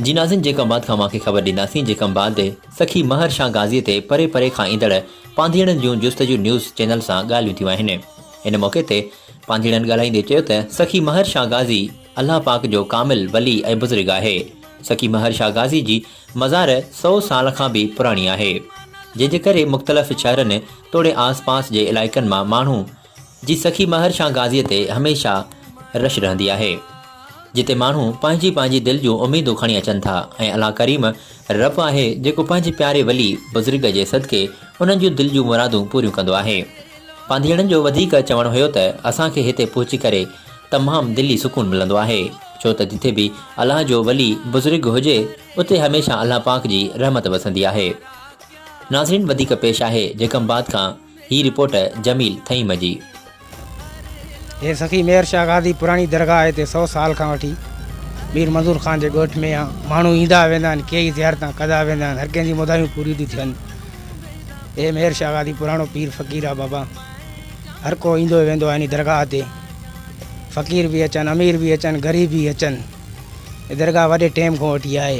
जी नाज़रीन, जेकम बाद खां मूंखे ख़बर ॾींदासीं जेकम बाद सखी महर शाह गाज़ीअ ते परे परे खां ईंदड़ पांधीड़नि जूं जुस्तजू न्यूज़ चैनल सां ॻाल्हियूं थियूं आहिनि। इन मौक़े ते पांधीड़नि ॻाल्हाईंदे चयो त सखी महर शाह गाज़ी अल्लाह पाक जो कामिल वली ऐं बुज़ुर्ग आहे। सखी महर शाह गाज़ी जी मज़ार 100 साल खां बि पुराणी आहे, जंहिंजे करे मुख़्तलिफ़ शहरनि तोड़े आस पास जे इलाइक़नि मां माण्हू जी सखी महर शाह गाज़ीअ ते हमेशह रश रहंदी आहे, जिते माण्हू पंहिंजी पंहिंजी दिलि जूं उमीदूं खणी अचनि था ऐं अल्लाह करीम रब आहे जेको पंहिंजे प्यारे वली बुज़ुर्ग जे सदके उन्हनि जूं दिलि जूं मुरादूं पूरियूं कंदो आहे। पांधीड़नि जो वधीक चवणु हुयो त असांखे हिते पहुची करे तमामु दिली सुकून मिलंदो आहे, छो त जिथे बि अल्लाह जो वली बुज़ुर्ग हुजे उते हमेशह अल्लाह पाक जी रहमत वसंदी आहे। नाज़रीन, वधीक पेश आहे जेकमबाद खां ही रिपोर्ट जमील थईम जी। ये सखी महर शाह गाज़ी पुरानी दरगाह है 100 साल का वठी मीर मंज़ूर ख़ान के गोठ में माण्हू ईंदा वेंदा आहिनि, कई ज़ियारतां कंदा वेंदा आहिनि, हर कंहिंजी मुदायूं पूरियूं थी थियनि। ये महर शाह गाज़ी पुराणो पीर फ़क़ीर आहे बाबा, हर को ईंदो वेंदो आहे इन दरगाह ते। फ़क़ीर भी अचनि, अमीर भी अचनि, ग़रीब भी अचनि। ये दरगाह वॾे टाइम खां वठी आहे।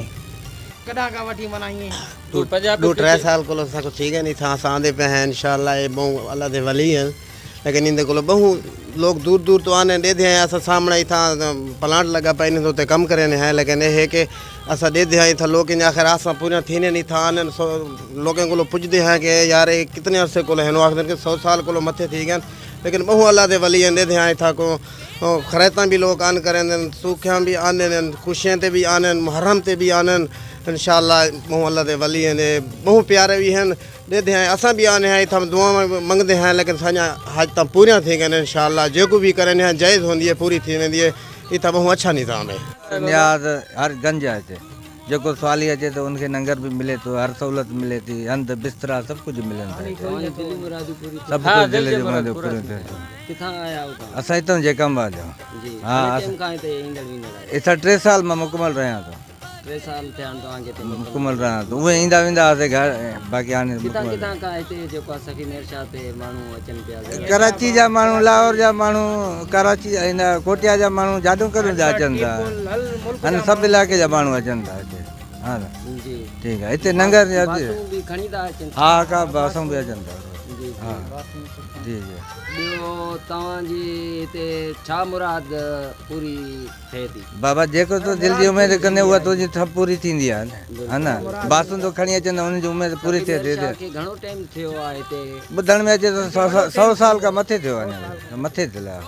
कॾहिं खां वठी माना ईअं 2-3 साल को ठीक है नहीं था आंदे पे हैं इंशाल्लाह। ये बहु अल्लाह दे वली हैं, लेकिन इन को बहु लोग दूर दूर तो आने दे दिया अस सामने ही था प्लांट लगा पे इन तो कम करे हैं, लेकिन ये है कि असा दे दिया था लोग इन आखिर आसा पूरा थीने नहीं था आने लोगों को पुजदे हैं कि यार ये कितने अरसे को है आखिर के 100 साल को मथे थी गए, लेकिन बहु अल्लाह दे वली दे दिया था को खरैता भी लोग आन करें, सूखियाँ भी आने, खुशियाँ ते भी आने, मुहर्रम ते भी आने इंशाल्लाह। बहु अल्लाह दे वली ने बहु प्यारे भी हैं दे दिया हैं, असा भी आने हैं इतना दुआ मंगते हैं, लेकिन साजा हाजत पूरी थी गए इंशाल्लाह। जो भी करें हैं जायज़ होंगी है, पूरी थी वेंदी है। इतना बहु अच्छा निज़ाम है। नियाज हर गंज अचे जो सवाली अचे तो उनके नंगर भी मिले तो हर सहूलत मिले थी, हंध बिस्तरा सब कुछ मिले असां हितां जेकमबाद जो। हाँ इतना 3 साल में मुकमल रहा तो 3 साल थियण तव्हांखे हिते मुकमल रहा तो उहे ईंदा वेंदा हुआसीं घर, बाक़ी हाणे किथां खां हिते जेको आहे सखी महर शाह ते माण्हू अचनि पिया। कराची जा माण्हू, लाहौर जा माण्हू, कराची इन कोटिया जा माण्हू, जादूगर जा अचनि था, अने सभु इलाइक़े जा माण्हू अचनि था हिते। हा जी ठीकु आहे। हिते नंगर बि खणी था अचनि। हा का बासूं बि अचनि था। जी हा जी जी। ॿियो तव्हांजी हिते छा मुराद पूरी थिए थी? बाबा जेको तो दिलि जी उमेद कंदे उहा तुंहिंजी सभु पूरी थींदी आहे, है न। बासूं तो खणी अचनि उन्हनि जी उमेद पूरी थिए थी। घणो टाइम थियो आहे हिते? ॿुधण में अचे तो 100 साल खां मथे थियो आहे, मथे थियो आहे।